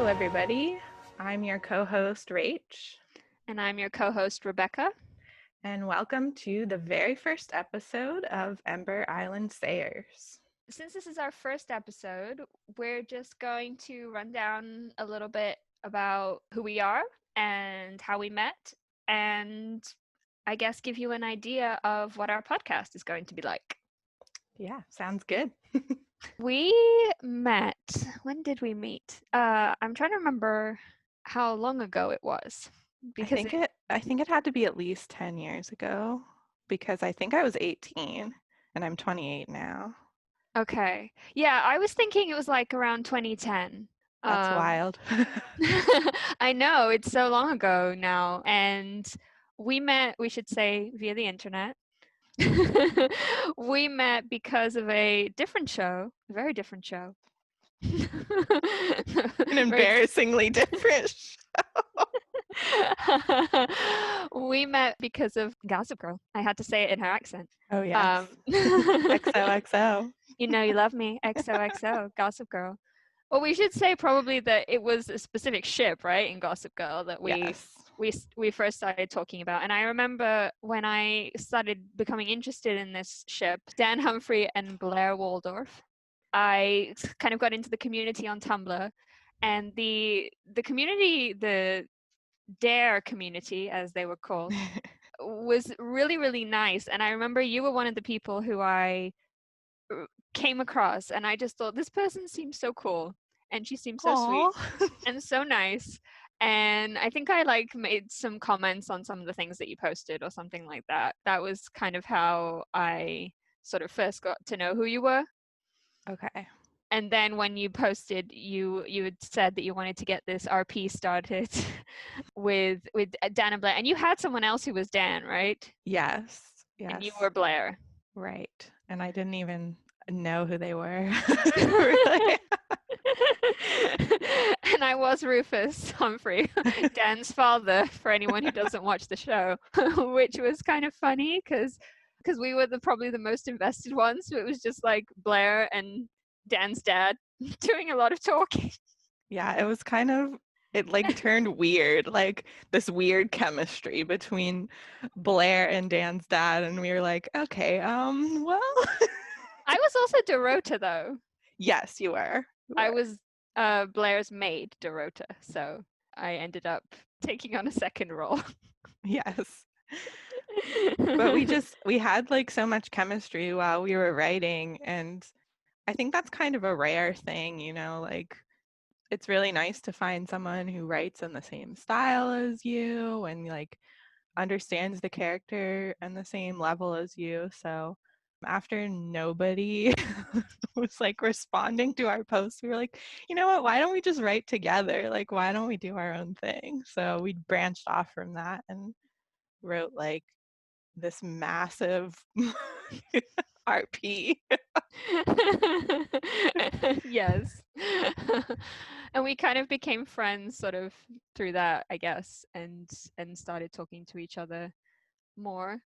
everybody. I'm your co-host, Rach, And I'm your co-host, Rebecca. and welcome to the very first episode of Ember Island Sayers. Since this is our first episode, we're just going to run down a little bit about who we are and how we met, and I guess give you an idea of what our podcast is going to be like. Yeah, sounds good. We met, when did we meet? I'm trying to remember how long ago it was. Because I think it had to be at least 10 years ago because I think I was 18 and I'm 28 now. Okay. Yeah, I was thinking it was like around 2010. That's wild. I know, it's so long ago now. And we met, we should say, via the internet. We met because of a different show, a very different show. An embarrassingly different show. We met because of Gossip Girl. I had to say it in her accent. Oh, yes. XOXO. You know you love me. XOXO, Gossip Girl. Well, we should say probably that it was a specific ship, right, in Gossip Girl that we first started talking about. And I remember when I started becoming interested in this ship, Dan Humphrey and Blair Waldorf, I kind of got into the community on Tumblr, and the community, the Dare community, as they were called, was really, really nice. And I remember you were one of the people who I came across, and I just thought, this person seems so cool, and she seems so sweet and so nice. And I think I made some comments on some of the things that you posted or something like that. That was kind of how I sort of first got to know who you were. Okay. And then when you posted, you had said that you wanted to get this RP started with Dan and Blair, and you had someone else who was Dan, right? Yes. And you were Blair. Right. And I didn't even know who they were. And I was Rufus Humphrey, Dan's father, for anyone who doesn't watch the show, which was kind of funny because we were probably the most invested ones. So it was just like Blair and Dan's dad doing a lot of talking. Yeah, it was kind of, it turned weird, like this weird chemistry between Blair and Dan's dad, and we were like, okay, well. I was also Dorota, though. Yes, you were. I was Blair's maid, Dorota, so I ended up taking on a second role. Yes. But we had so much chemistry while we were writing, and I think that's kind of a rare thing, it's really nice to find someone who writes in the same style as you and understands the character and the same level as you. So after nobody was responding to our posts, we were like, you know what, why don't we just write together? Why don't we do our own thing? So we branched off from that and wrote this massive RP. Yes. And we kind of became friends sort of through that, I guess, and started talking to each other more.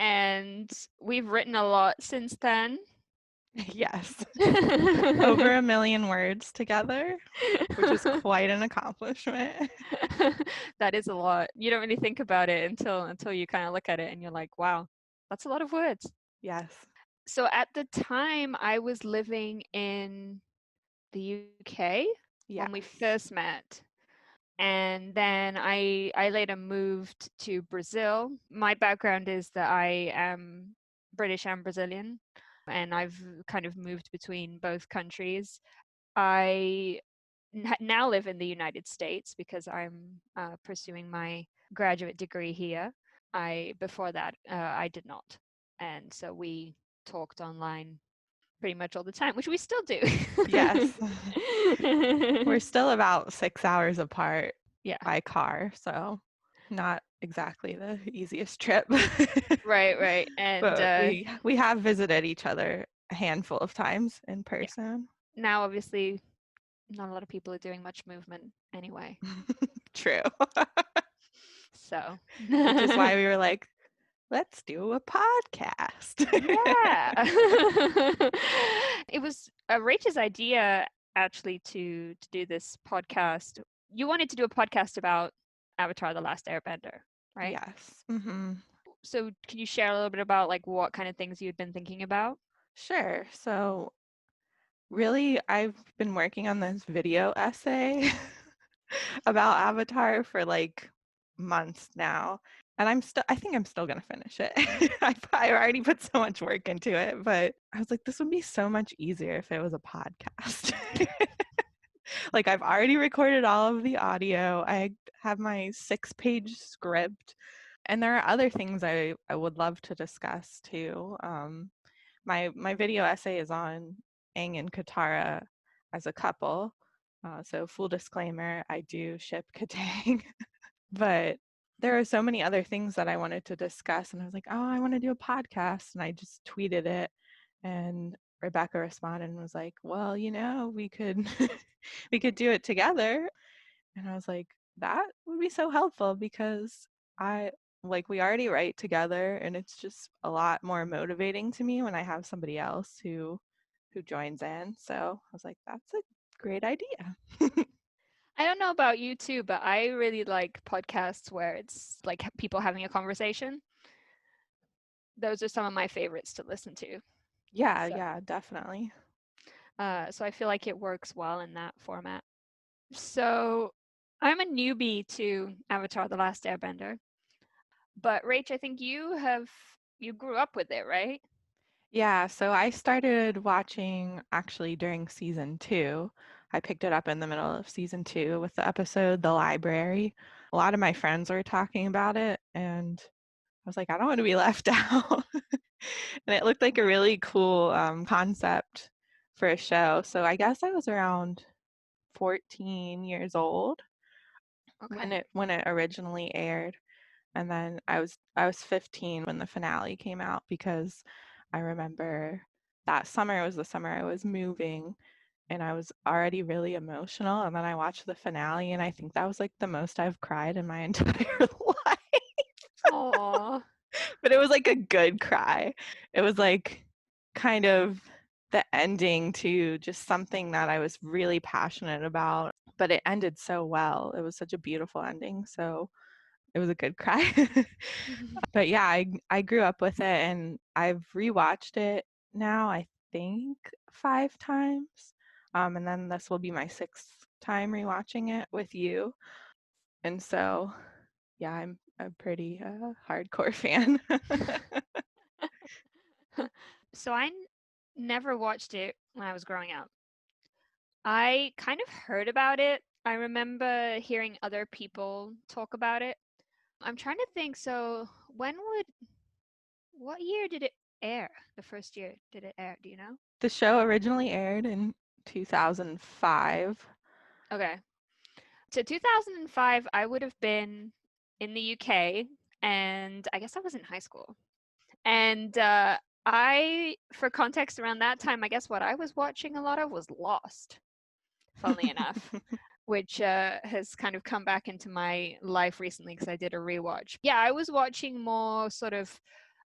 And we've written a lot since then. Yes. Over 1 million words together, which is quite an accomplishment. That is a lot. You don't really think about it until you kind of look at it and you're like, wow, that's a lot of words. Yes. So at the time, I was living in the UK when we first met. And then I later moved to Brazil. My background is that I am British and Brazilian, and I've kind of moved between both countries. I now live in the United States because I'm pursuing my graduate degree here. Before that, I did not. And so we talked online pretty much all the time, which we still do. Yes. We're still about 6 hours apart by car, so not exactly the easiest trip. Right. And but we have visited each other a handful of times in person. Yeah. Now, obviously, not a lot of people are doing much movement anyway. True. So. Which is why we were like, let's do a podcast. Yeah. It was Rachel's idea actually to do this podcast. You wanted to do a podcast about Avatar: The Last Airbender, right? Yes. Mm-hmm. So can you share a little bit about like what kind of things you'd been thinking about? Sure. So really, I've been working on this video essay about Avatar for like months now. And I think I'm still going to finish it. I already put so much work into it, but I was like, this would be so much easier if it was a podcast. Like, I've already recorded all of the audio. I have my 6-page script. And there are other things I would love to discuss too. My video essay is on Aang and Katara as a couple. So full disclaimer, I do ship Katang. But there are so many other things that I wanted to discuss. And I was like, oh, I want to do a podcast. And I just tweeted it. And Rebecca responded and was like, well, we could we could do it together. And I was like, that would be so helpful because I we already write together and it's just a lot more motivating to me when I have somebody else who joins in. So I was like, that's a great idea. I don't know about you too, but I really like podcasts where it's like people having a conversation. Those are some of my favorites to listen to. Yeah, So, yeah, definitely. so I feel like it works well in that format. So I'm a newbie to Avatar: The Last Airbender, but Rach, I think you grew up with it, right? Yeah, so I started watching actually during season 2. I picked it up in the middle of season 2 with the episode The Library. A lot of my friends were talking about it, and I was like, I don't want to be left out. And it looked like a really cool concept for a show. So I guess I was around 14 years old when Okay. it originally aired. And then I was 15 when the finale came out because I remember that summer was the summer I was moving and I was already really emotional. And then I watched the finale and I think that was like the most I've cried in my entire life. Aww. But it was like a good cry. It was like kind of the ending to just something that I was really passionate about, but it ended so well. It was such a beautiful ending. So it was a good cry. But yeah, I grew up with it and I've rewatched it now, I think 5 times. And then this will be my 6th time rewatching it with you. And so, yeah, I'm a pretty hardcore fan. So never watched it when I was growing up. I kind of heard about it. I remember hearing other people talk about it. I'm trying to think. So, what year did it air? The first year did it air? Do you know? The show originally aired in 2005. Okay. So 2005, I would have been in the UK, and I guess I was in high school. And for context around that time, I guess what I was watching a lot of was Lost, funnily enough, which has kind of come back into my life recently because I did a rewatch. Yeah, I was watching more sort of,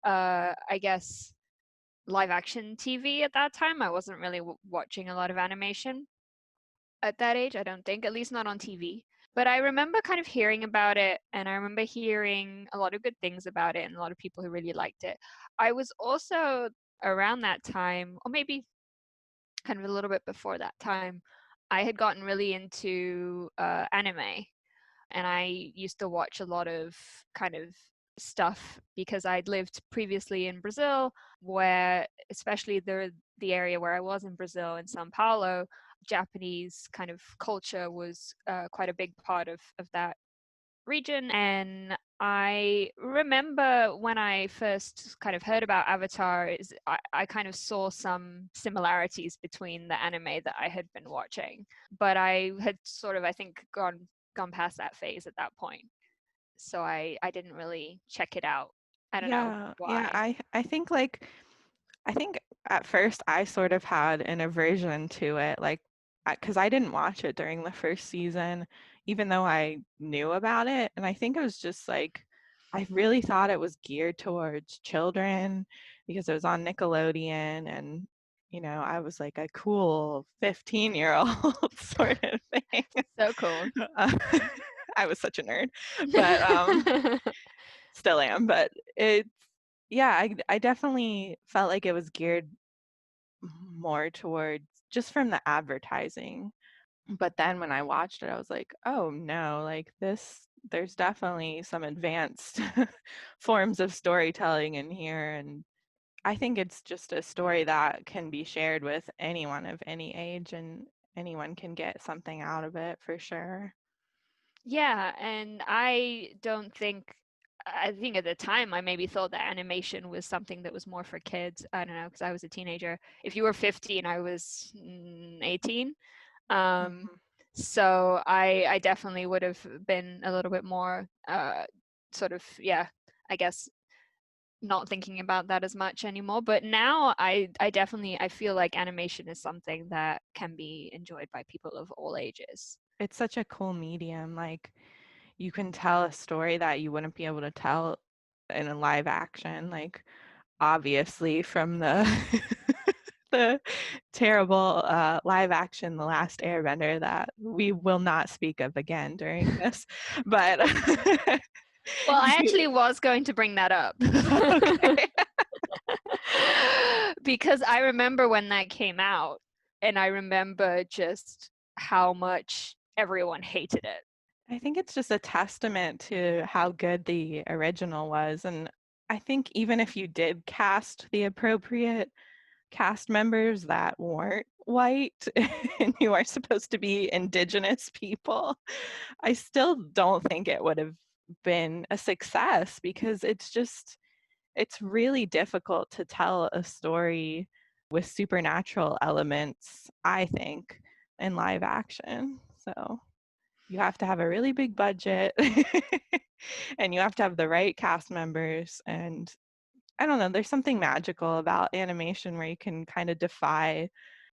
I guess, live action TV at that time. I wasn't really watching a lot of animation at that age, I don't think, at least not on TV. But I remember kind of hearing about it, and I remember hearing a lot of good things about it and a lot of people who really liked it. I was also around that time, or maybe kind of a little bit before that time, I had gotten really into anime, and I used to watch a lot of kind of stuff because I'd lived previously in Brazil, where especially the area where I was in Brazil in Sao Paulo, Japanese kind of culture was quite a big part of that region. And I remember when I first kind of heard about Avatar, I kind of saw some similarities between the anime that I had been watching, but I had sort of, I think, gone past that phase at that point. So I didn't really check it out. I don't know Yeah, yeah, why. I think at first I sort of had an aversion to it, like, because I didn't watch it during the first season, even though I knew about it. And I think it was just like, I really thought it was geared towards children because it was on Nickelodeon. And, I was like a cool 15-year-old sort of thing. So cool. Uh, I was such a nerd, but still am. But yeah, I definitely felt like it was geared more towards just from the advertising. But then when I watched it, I was like, oh no, like there's definitely some advanced forms of storytelling in here. And I think it's just a story that can be shared with anyone of any age, and anyone can get something out of it for sure. Yeah, and I think at the time I maybe thought that animation was something that was more for kids. I don't know, because I was a teenager. If you were 15, I was 18. Um, Mhm. so I definitely would have been a little bit more sort of, yeah, I guess not thinking about that as much anymore. But now I definitely I feel like animation is something that can be enjoyed by people of all ages. It's such a cool medium. Like you can tell a story that you wouldn't be able to tell in a live action. Like obviously from the the terrible live action The Last Airbender that we will not speak of again during this. But Well, I you, actually was going to bring that up. okay. Because I remember when that came out, and I remember just how much everyone hated it. I think it's just a testament to how good the original was. And I think even if you did cast the appropriate cast members that weren't white and you are supposed to be indigenous people, I still don't think it would have been a success, because it's really difficult to tell a story with supernatural elements, I think, in live action. So you have to have a really big budget and you have to have the right cast members. And I don't know, there's something magical about animation where you can kind of defy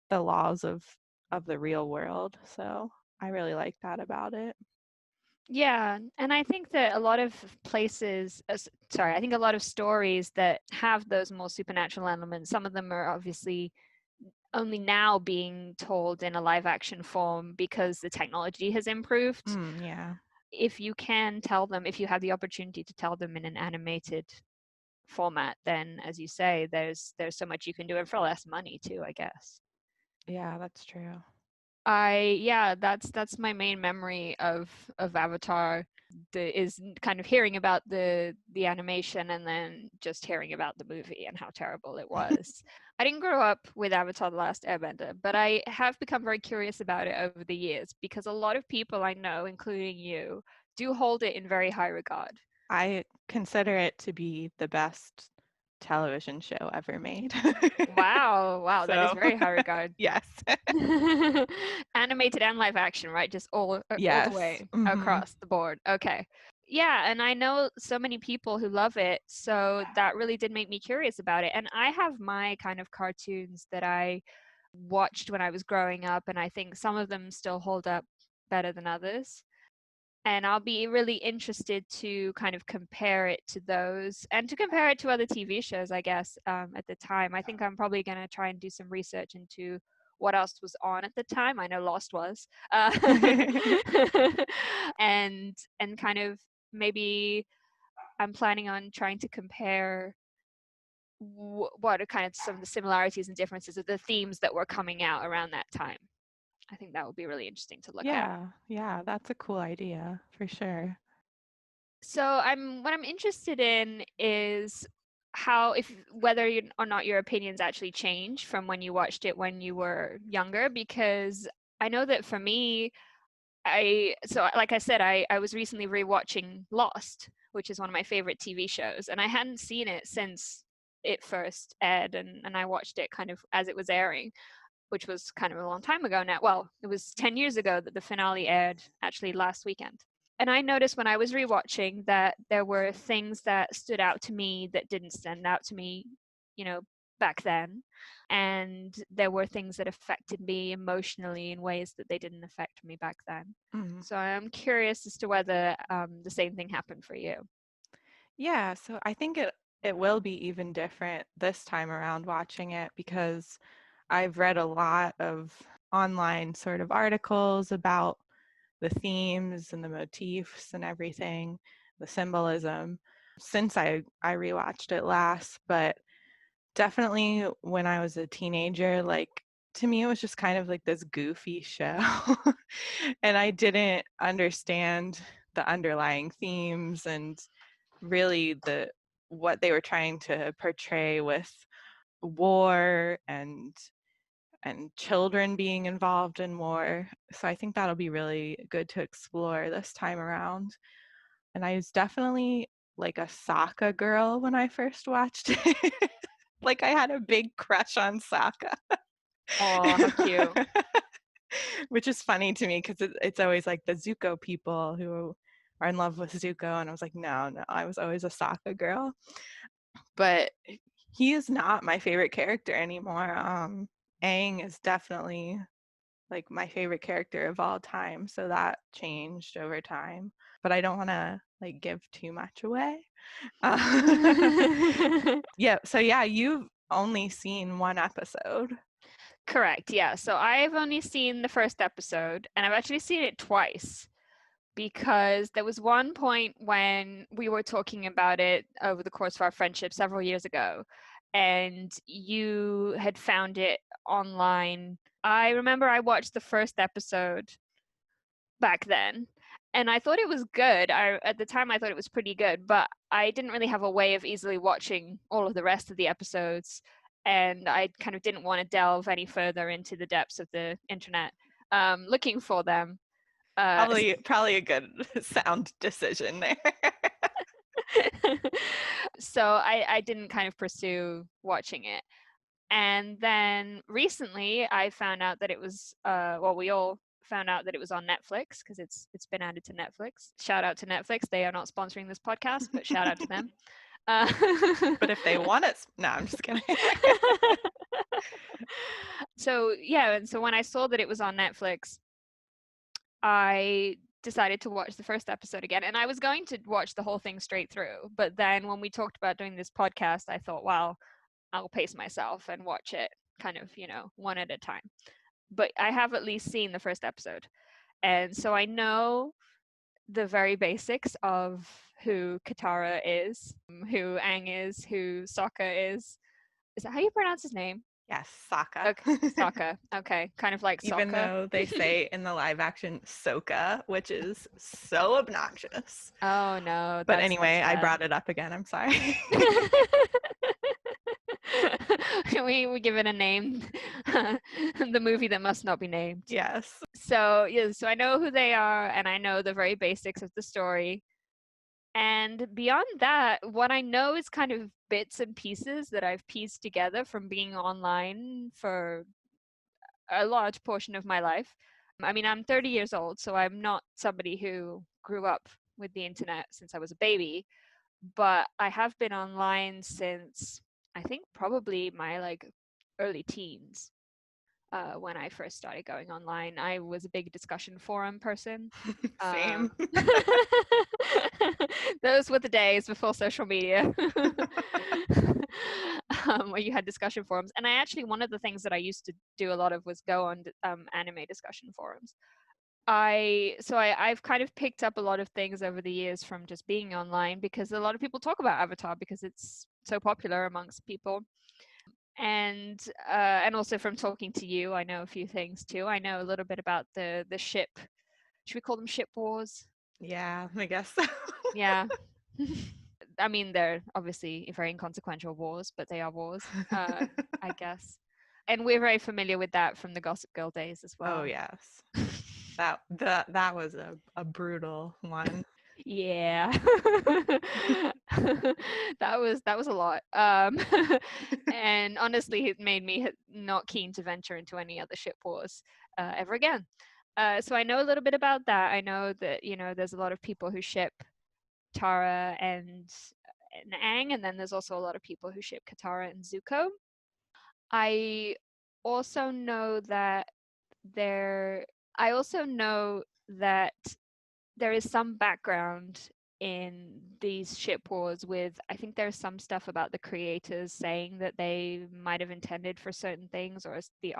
the laws of the real world. So I really like that about it. Yeah, and I think that a lot of places, sorry, I think a lot of stories that have those more supernatural elements, some of them are obviously only now being told in a live action form because the technology has improved. Yeah. If you can tell them, if you have the opportunity to tell them in an animated format, then as you say, there's so much you can do, and for less money too, I guess. Yeah, that's true. Yeah, that's my main memory of Avatar, is kind of hearing about the animation and then just hearing about the movie and how terrible it was. I didn't grow up with Avatar: The Last Airbender, but I have become very curious about it over the years because a lot of people I know, including you, do hold it in very high regard. I consider it to be the best television show ever made. Wow, wow, that is So, very high regard. yes. Animated and live action, right? Just all the Yes. way across the board. Okay. Yeah, and I know so many people who love it, so that really did make me curious about it. And I have my kind of cartoons that I watched when I was growing up, and I think some of them still hold up better than others. And I'll be really interested to kind of compare it to those and to compare it to other TV shows, I guess, at the time. I think I'm probably going to try and do some research into what else was on at the time. I know Lost was. And kind of maybe I'm planning on trying to compare what are kind of some of the similarities and differences of the themes that were coming out around that time. I think that would be really interesting to look at. Yeah, yeah, that's a cool idea for sure. So what I'm interested in is how, if whether or not your opinions actually change from when you watched it when you were younger, because I know that for me, like I said, I was recently rewatching Lost, which is one of my favorite TV shows, and I hadn't seen it since it first aired, and I watched it kind of as it was airing, which was kind of a long time ago now. Well, it was 10 years ago that the finale aired, actually last weekend. And I noticed when I was rewatching that there were things that stood out to me that didn't stand out to me, you know, back then. And there were things that affected me emotionally in ways that they didn't affect me back then. Mm. So I'm curious as to whether the same thing happened for you. Yeah, so I think it will be even different this time around watching it, because I've read a lot of online sort of articles about the themes and the motifs and everything, the symbolism, since I rewatched it last. But definitely when I was a teenager, like, to me, it was just kind of like this goofy show. And I didn't understand the underlying themes and really what they were trying to portray with war and children being involved in war. So I think that'll be really good to explore this time around. And I was definitely like a Sokka girl when I first watched it. Like I had a big crush on Sokka. Oh, how cute. Which is funny to me because it's always like the Zuko people who are in love with Zuko. And I was like, no, I was always a Sokka girl. But he is not my favorite character anymore. Aang is definitely like my favorite character of all time. So that changed over time. But I don't want to like give too much away. Yeah. So yeah, you've only seen one episode. Correct. Yeah. So I've only seen the first episode, and I've actually seen it twice because there was one point when we were talking about it over the course of our friendship several years ago, and you had found it online. I remember I watched the first episode back then, and I thought it was good. At the time I thought it was pretty good, but I didn't really have a way of easily watching all of the rest of the episodes, and I kind of didn't want to delve any further into the depths of the internet looking for them. Probably a good sound decision there. So I didn't kind of pursue watching it. And then recently I found out that it was well, we all found out that it was on Netflix because it's been added to Netflix. Shout out to Netflix. They are not sponsoring this podcast, but shout out to them. But if they want it, no, I'm just kidding. So yeah, and so when I saw that it was on Netflix, I decided to watch the first episode again, and I was going to watch the whole thing straight through. But then when we talked about doing this podcast, I thought, well, I'll pace myself and watch it kind of, one at a time. But I have at least seen the first episode. And so I know the very basics of who Katara is, who Aang is, who Sokka is. Is that how you pronounce his name? Yes, Sokka. Okay, Sokka. Okay, kind of like Even Sokka. though they say in the live action Soka, which is so obnoxious. Oh no, But that's anyway, I bad. brought it up again. I'm sorry. we give it a name. The movie that must not be named. Yes. So yeah, so I know who they are, and I know the very basics of the story. And beyond that, what I know is kind of bits and pieces that I've pieced together from being online for a large portion of my life. I mean, I'm 30 years old, so I'm not somebody who grew up with the internet since I was a baby, but I have been online since I think probably my like early teens. When I first started going online, I was a big discussion forum person. Same. Those were the days before social media. Where you had discussion forums. And I actually, one of the things that I used to do a lot of was go on anime discussion forums. I've kind of picked up a lot of things over the years from just being online because a lot of people talk about Avatar because it's so popular amongst people. And also from talking to you, I know a few things too. I know a little bit about the ship. Should we call them ship wars? Yeah, I guess so. Yeah. I mean, they're obviously very inconsequential wars, but they are wars, I guess. And we're very familiar with that from the Gossip Girl days as well. Oh yes. That was a brutal one. Yeah. that was a lot. And honestly, it made me not keen to venture into any other ship wars ever again. So I know a little bit about that. I know that there's a lot of people who ship Tara and Aang, and then there's also a lot of people who ship Katara and Zuko. I also know that there. I also know that there is some background in these ship wars with, I think there's some stuff about the creators saying that they might have intended for certain things, or the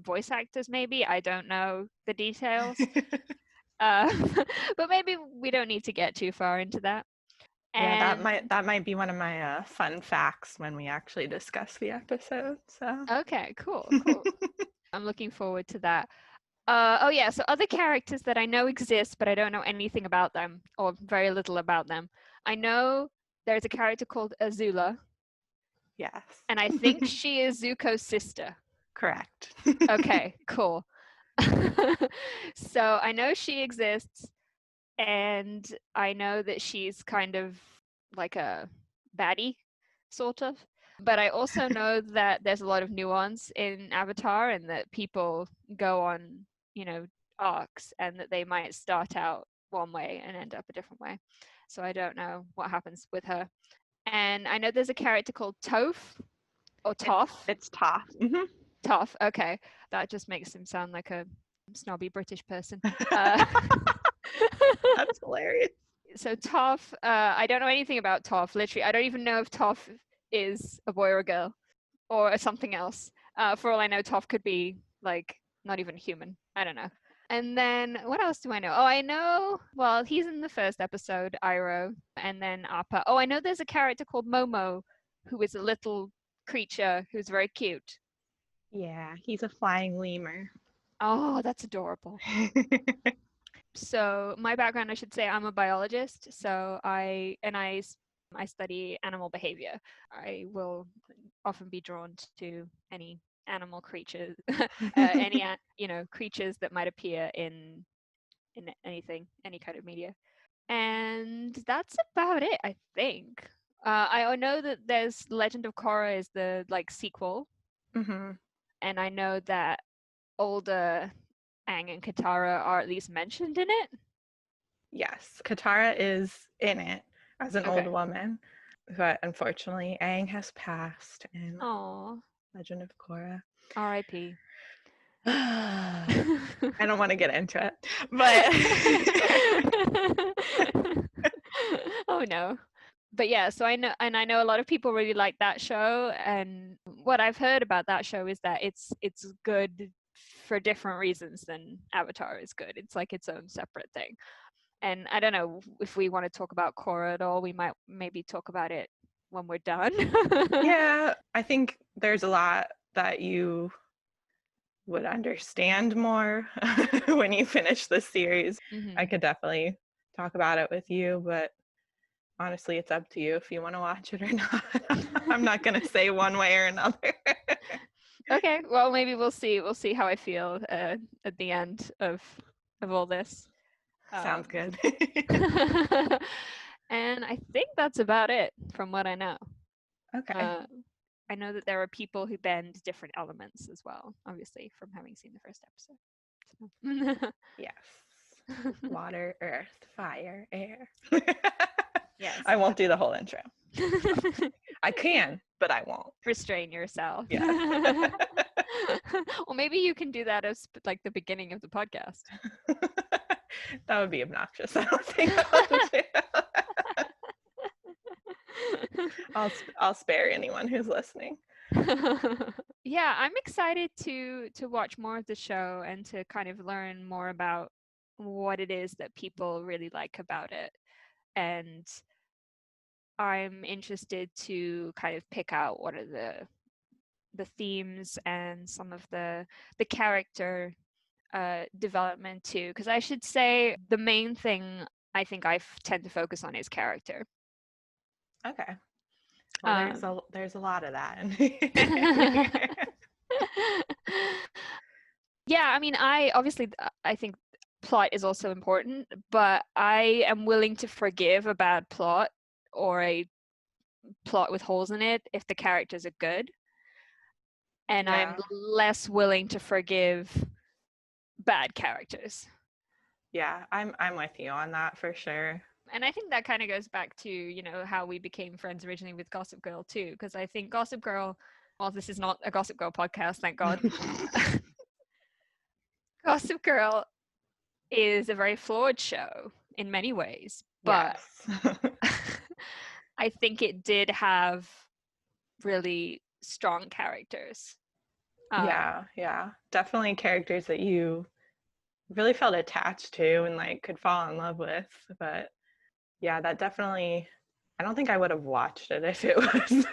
voice actors maybe. I don't know the details. But maybe we don't need to get too far into that. Yeah, And that might be one of my fun facts when we actually discuss the episode. So okay, cool. I'm looking forward to that. Oh yeah, so other characters that I know exist, but I don't know anything about them, or very little about them. I know there's a character called Azula, yes. and I think she is Zuko's sister. Correct. Okay, cool. So I know she exists, and I know that she's kind of like a baddie, sort of. But I also know that there's a lot of nuance in Avatar, and that people go on, arcs, and that they might start out one way and end up a different way. So I don't know what happens with her. And I know there's a character called Toph or Toph. It's Toph. Mm-hmm. Toph. Okay, that just makes him sound like a snobby British person. That's hilarious. So Toph, I don't know anything about Toph. Literally, I don't even know if Toph is a boy or a girl or something else. For all I know, Toph could be like not even human. I don't know. And then what else do I know? Oh, I know. Well, he's in the first episode, Iroh, and then Appa. Oh, I know there's a character called Momo, who is a little creature who's very cute. Yeah, he's a flying lemur. Oh, that's adorable. So my background, I should say, I'm a biologist. So I study animal behavior. I will often be drawn to any animal creatures, any creatures that might appear in anything, any kind of media. And that's about it, I think. I know that there's Legend of Korra is the sequel, Mm-hmm. and I know that older Aang and Katara are at least mentioned in it. Yes, Katara is in it as an old Okay. woman, but unfortunately, Aang has passed in Aww. Legend of Korra. R.I.P. I don't want to get into it, but Oh no. But yeah, so I know a lot of people really like that show, and what I've heard about that show is that it's good for different reasons than Avatar is good. It's like its own separate thing. And I don't know if we want to talk about Korra at all. We might maybe talk about it when we're done. yeah, I think there's a lot that you would understand more when you finish the series. Mm-hmm. I could definitely talk about it with you, but honestly, it's up to you if you want to watch it or not. I'm not going to say one way or another. Okay, well, maybe we'll see. We'll see how I feel at the end of all this. Sounds good. And I think that's about it from what I know. Okay. I know that there are people who bend different elements as well, obviously, from having seen the first episode. So. Yes. Water, earth, fire, air. Yes. I won't do the whole intro. I can, but I won't. Restrain yourself. Yes. Well, maybe you can do that as the beginning of the podcast. That would be obnoxious. I don't think I'll do. I'll spare anyone who's listening. Yeah, I'm excited to watch more of the show and to kind of learn more about what it is that people really like about it. And I'm interested to kind of pick out what are the themes and some of the character development too, because I should say the main thing I think I tend to focus on is character. Okay. Well, there's a lot of that. Yeah, I mean, I think plot is also important, but I am willing to forgive a bad plot or a plot with holes in it if the characters are good. And Yeah. I'm less willing to forgive bad characters. Yeah, I'm with you on that for sure. And I think that kind of goes back to, how we became friends originally with Gossip Girl too, because I think Gossip Girl, well, this is not a Gossip Girl podcast, thank God. Gossip Girl is a very flawed show in many ways, but yes. I think it did have really strong characters. Yeah. Definitely characters that you really felt attached to and like could fall in love with. But yeah, that definitely, I don't think I would have watched it if it was,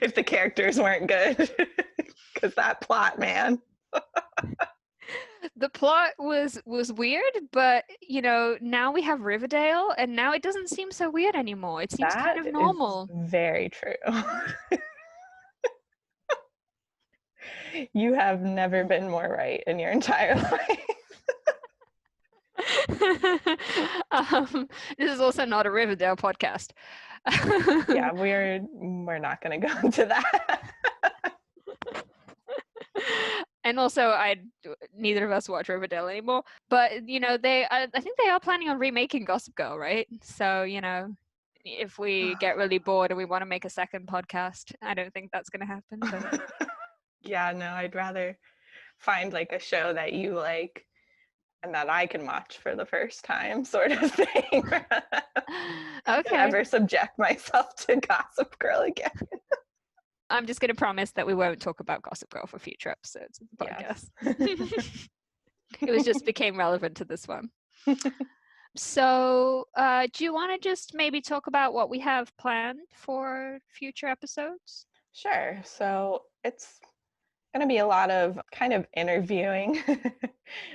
if the characters weren't good. Because that plot, man. The plot was weird, but now we have Riverdale, and now it doesn't seem so weird anymore. It seems kind That of is normal. very true. You have never been more right in your entire life. This is also not a Riverdale podcast. Yeah, we're not going to go into that. And also, neither of us watch Riverdale anymore. But I think they are planning on remaking Gossip Girl, right? So if we get really bored and we want to make a second podcast, I don't think that's going to happen. But yeah, no, I'd rather find like a show that you like and that I can watch for the first time, sort of thing. Okay. Ever subject myself to Gossip Girl again. I'm just going to promise that we won't talk about Gossip Girl for future episodes of the podcast. Yes. It just became relevant to this one. So do you want to just maybe talk about what we have planned for future episodes? Sure. So it's going to be a lot of kind of interviewing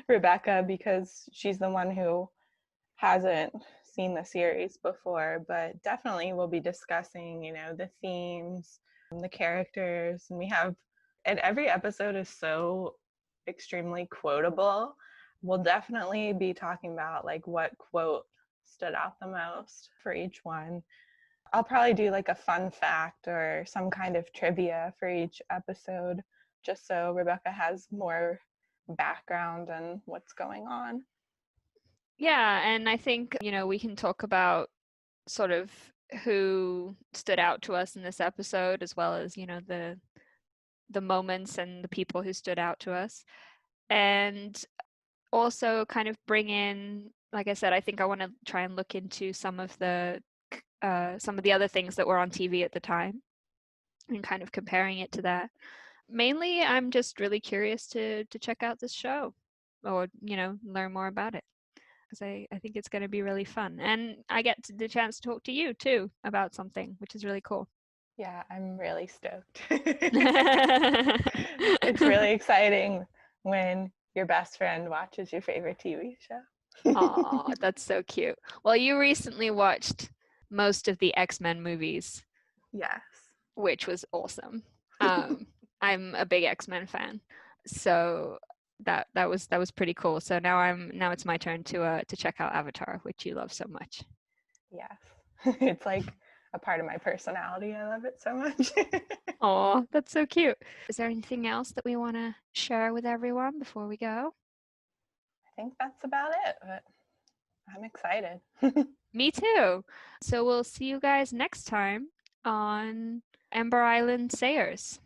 Rebecca, because she's the one who hasn't seen the series before, but definitely we'll be discussing, the themes, the characters, and every episode is so extremely quotable. We'll definitely be talking about like what quote stood out the most for each one. I'll probably do like a fun fact or some kind of trivia for each episode, just so Rebecca has more background on what's going on. Yeah, and I think, we can talk about sort of who stood out to us in this episode, as well as, the moments and the people who stood out to us. And also kind of bring in, like I said, I think I want to try and look into some of the other things that were on TV at the time and kind of comparing it to that. Mainly, I'm just really curious to check out this show or, learn more about it, because I think it's going to be really fun. And I get the chance to talk to you too about something, which is really cool. Yeah, I'm really stoked. It's really exciting when your best friend watches your favorite TV show. Oh, that's so cute. Well, you recently watched most of the X-Men movies. Yes. Which was awesome. I'm a big X-Men fan, so that was pretty cool. So now it's my turn to check out Avatar, which you love so much. Yes. It's like a part of my personality. I love it so much. Oh, that's so cute. Is there anything else that we want to share with everyone before we go? I think that's about it, but I'm excited. Me too. So we'll see you guys next time on Ember Island Sayers.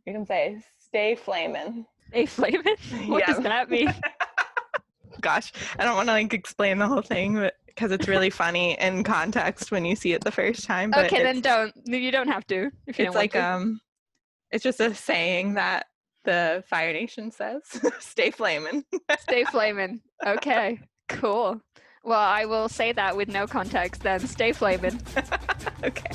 You can say, stay flamin'. Stay flamin'? What does that mean? Gosh, I don't want to like explain the whole thing, but because it's really funny in context when you see it the first time. But okay, then don't. You don't have to. If you don't want to. It's just a saying that the Fire Nation says. Stay flamin'. Stay flamin'. Okay, cool. Well, I will say that with no context then. Stay flamin'. Okay.